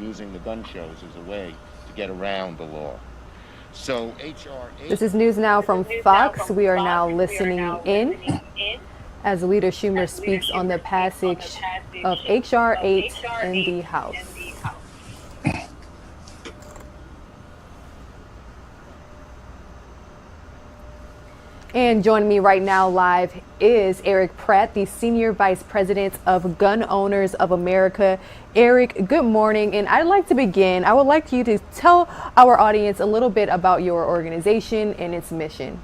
using the gun shows as a way to get around the law. So H.R. 8... This is NewsNOW from Fox. We are now listening in as Leader Schumer speaks on the passage of H.R. 8 in the House. And joining me right now live is Erich Pratt, the Senior Vice President of Gun Owners of America. Erich, good morning. And I'd like to begin. I would like you to tell our audience a little bit about your organization and its mission.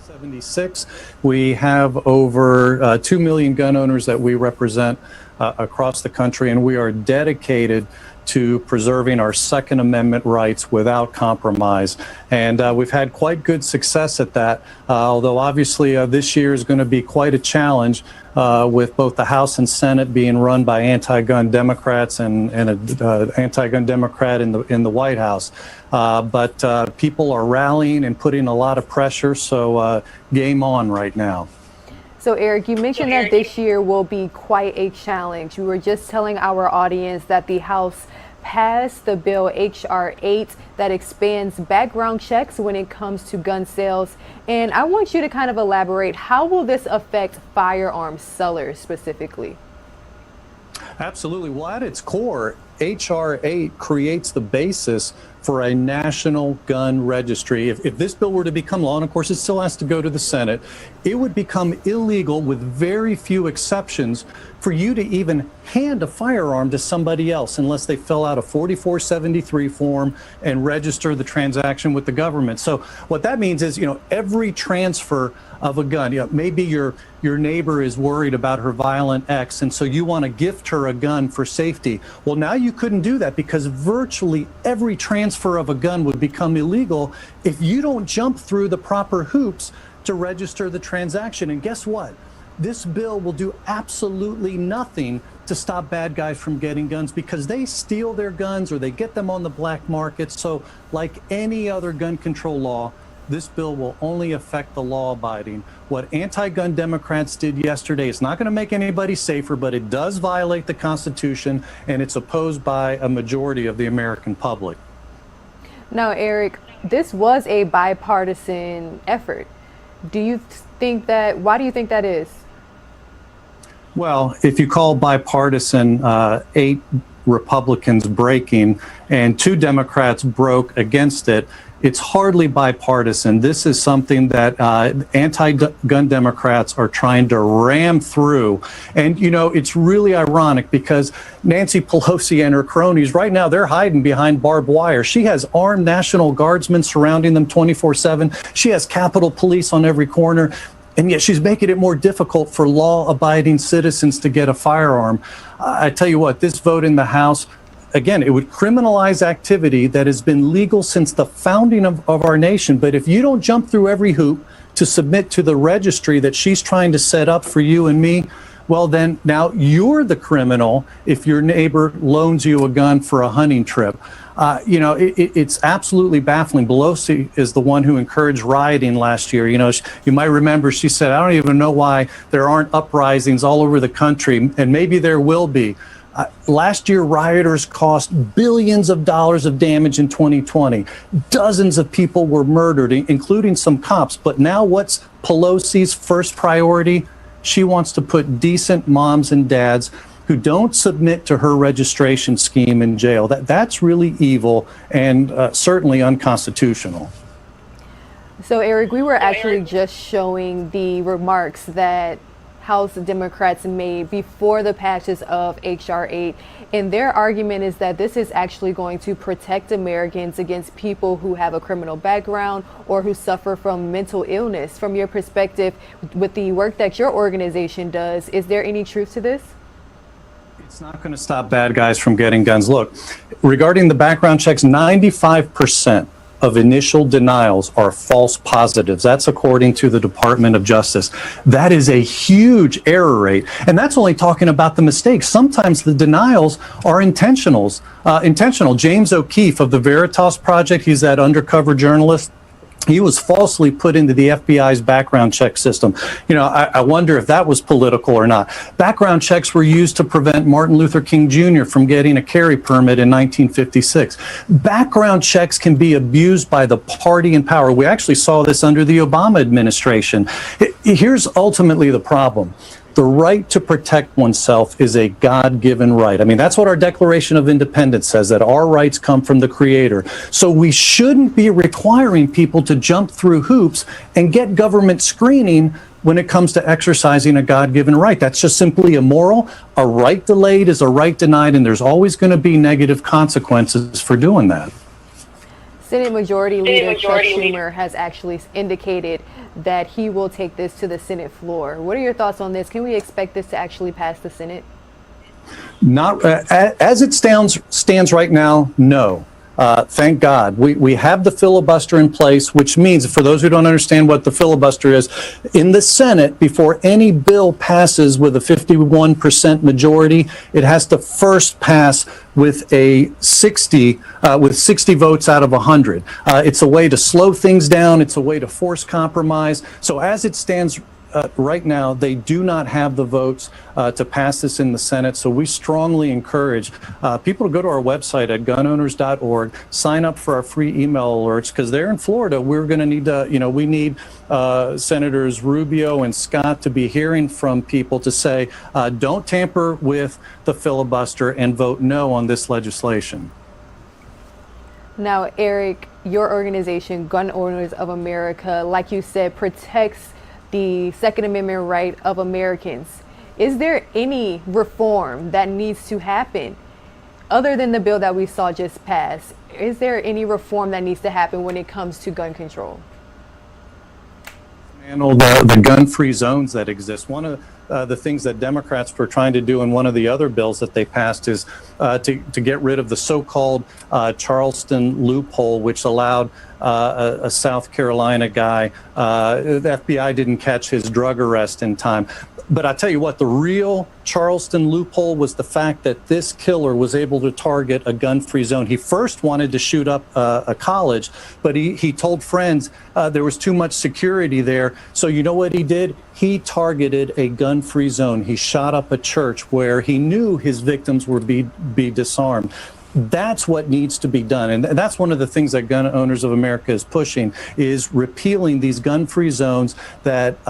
76. We have over 2 million gun owners that we represent across the country, and we are dedicated to preserving our Second Amendment rights without compromise. And we've had quite good success at that, although obviously this year is going to be quite a challenge with both the House and Senate being run by anti-gun Democrats and an anti-gun Democrat in the White House. But people are rallying and putting a lot of pressure, so game on right now. So Erich, you mentioned that this year will be quite a challenge. We were just telling our audience that the House passed the bill H.R. 8 that expands background checks when it comes to gun sales. And I want you to kind of elaborate, how will this affect firearm sellers specifically? Absolutely. Well, at its core, H.R. 8 creates the basis for a national gun registry. If this bill were to become law, and of course it still has to go to the Senate, it would become illegal with very few exceptions for you to even hand a firearm to somebody else unless they fill out a 4473 form and register the transaction with the government. So what that means is, every transfer of a gun, maybe your neighbor is worried about her violent ex, and so you want to gift her a gun for safety. Well, now you couldn't do that because virtually every transfer of a gun would become illegal if you don't jump through the proper hoops to register the transaction. And guess what? This bill will do absolutely nothing to stop bad guys from getting guns because they steal their guns or they get them on the black market. So like any other gun control law, this bill will only affect the law-abiding. What anti-gun Democrats did yesterday is not going to make anybody safer, but it does violate the Constitution, and it's opposed by a majority of the American public. Now, Erich, this was a bipartisan effort. Why do you think that is? Well, if you call bipartisan 8 Republicans breaking and 2 Democrats broke against it, it's hardly bipartisan. This is something that anti-gun Democrats are trying to ram through. And, it's really ironic because Nancy Pelosi and her cronies, right now, they're hiding behind barbed wire. She has armed National Guardsmen surrounding them 24/7. She has Capitol Police on every corner. And yet she's making it more difficult for law-abiding citizens to get a firearm. I tell you what, this vote in the House, again, it would criminalize activity that has been legal since the founding of our nation. But if you don't jump through every hoop to submit to the registry that she's trying to set up for you and me, well, then now you're the criminal if your neighbor loans you a gun for a hunting trip. It's absolutely baffling. Pelosi is the one who encouraged rioting last year. You might remember she said, I don't even know why there aren't uprisings all over the country, and maybe there will be. Last year, rioters caused billions of dollars of damage in 2020. Dozens of people were murdered, including some cops. But now what's Pelosi's first priority? She wants to put decent moms and dads who don't submit to her registration scheme in jail. That's really evil and certainly unconstitutional. So, Erich, we were actually just showing the remarks that House Democrats made before the passage of H.R. 8. And their argument is that this is actually going to protect Americans against people who have a criminal background or who suffer from mental illness. From your perspective, with the work that your organization does, is there any truth to this? It's not going to stop bad guys from getting guns. Look, regarding the background checks, 95% of initial denials are false positives. That's according to the Department of Justice. That is a huge error rate. And that's only talking about the mistakes. Sometimes the denials are intentional. James O'Keefe of the Veritas Project, he's that undercover journalist. He was falsely put into the FBI's background check system. You know, I wonder if that was political or not. Background checks were used to prevent Martin Luther King Jr. from getting a carry permit in 1956. Background checks can be abused by the party in power. We actually saw this under the Obama administration. Here's ultimately the problem. The right to protect oneself is a God-given right. I mean, that's what our Declaration of Independence says, that our rights come from the Creator. So we shouldn't be requiring people to jump through hoops and get government screening when it comes to exercising a God-given right. That's just simply immoral. A right delayed is a right denied, and there's always going to be negative consequences for doing that. Senate Majority Leader Chuck Schumer has actually indicated that he will take this to the Senate floor. What are your thoughts on this? Can we expect this to actually pass the Senate? Not as it stands right now, no. Thank God. We have the filibuster in place, which means, for those who don't understand what the filibuster is, in the Senate, before any bill passes with a 51% majority, it has to first pass with a 60 votes out of 100. It's a way to slow things down. It's a way to force compromise. So as it stands right now, they do not have the votes to pass this in the Senate. So we strongly encourage people to go to our website at gunowners.org, sign up for our free email alerts, because there in Florida, we're going to need to, we need Senators Rubio and Scott to be hearing from people to say, don't tamper with the filibuster and vote no on this legislation. Now, Erich, your organization, Gun Owners of America, like you said, protects the Second Amendment right of Americans. Is there any reform that needs to happen other than the bill that we saw just pass? Is there any reform that needs to happen when it comes to gun control? The gun-free zones that exist. One of the things that Democrats were trying to do in one of the other bills that they passed is to get rid of the so-called Charleston loophole, which allowed a South Carolina guy, the FBI didn't catch his drug arrest in time. But I tell you what, the real Charleston loophole was the fact that this killer was able to target a gun-free zone. He first wanted to shoot up a college, but he told friends there was too much security there. So you know what he did? He targeted a gun-free zone. He shot up a church where he knew his victims would be disarmed. That's what needs to be done. And that's one of the things that Gun Owners of America is pushing, is repealing these gun-free zones that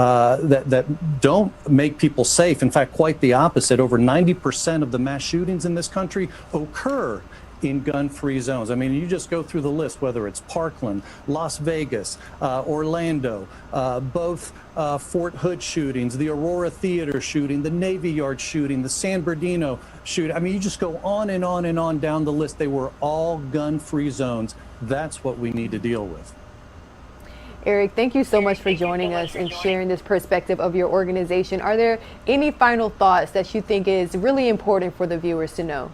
don't make people safe. In fact, quite the opposite. Over 90% of the mass shootings in this country occur in gun-free zones. I mean, you just go through the list, whether it's Parkland, Las Vegas, Orlando, both Fort Hood shootings, the Aurora Theater shooting, the Navy Yard shooting, the San Bernardino shooting. I mean, you just go on and on and on down the list. They were all gun-free zones. That's what we need to deal with. Erich, thank you so much for joining us and sharing this perspective of your organization. Are there any final thoughts that you think is really important for the viewers to know?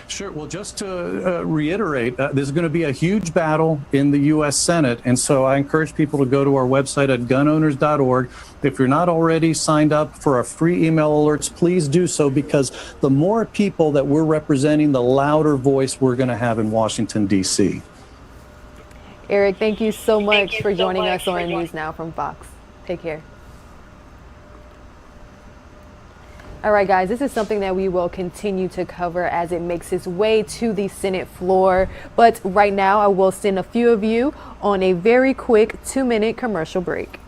Sure. Well, just to reiterate, there's going to be a huge battle in the U.S. Senate. And so I encourage people to go to our website at gunowners.org. If you're not already signed up for our free email alerts, please do so, because the more people that we're representing, the louder voice we're going to have in Washington, D.C. Erich, thank you so much for joining us on NewsNOW from Fox. Take care. All right, guys, this is something that we will continue to cover as it makes its way to the Senate floor. But right now, I will send a few of you on a very quick 2-minute commercial break.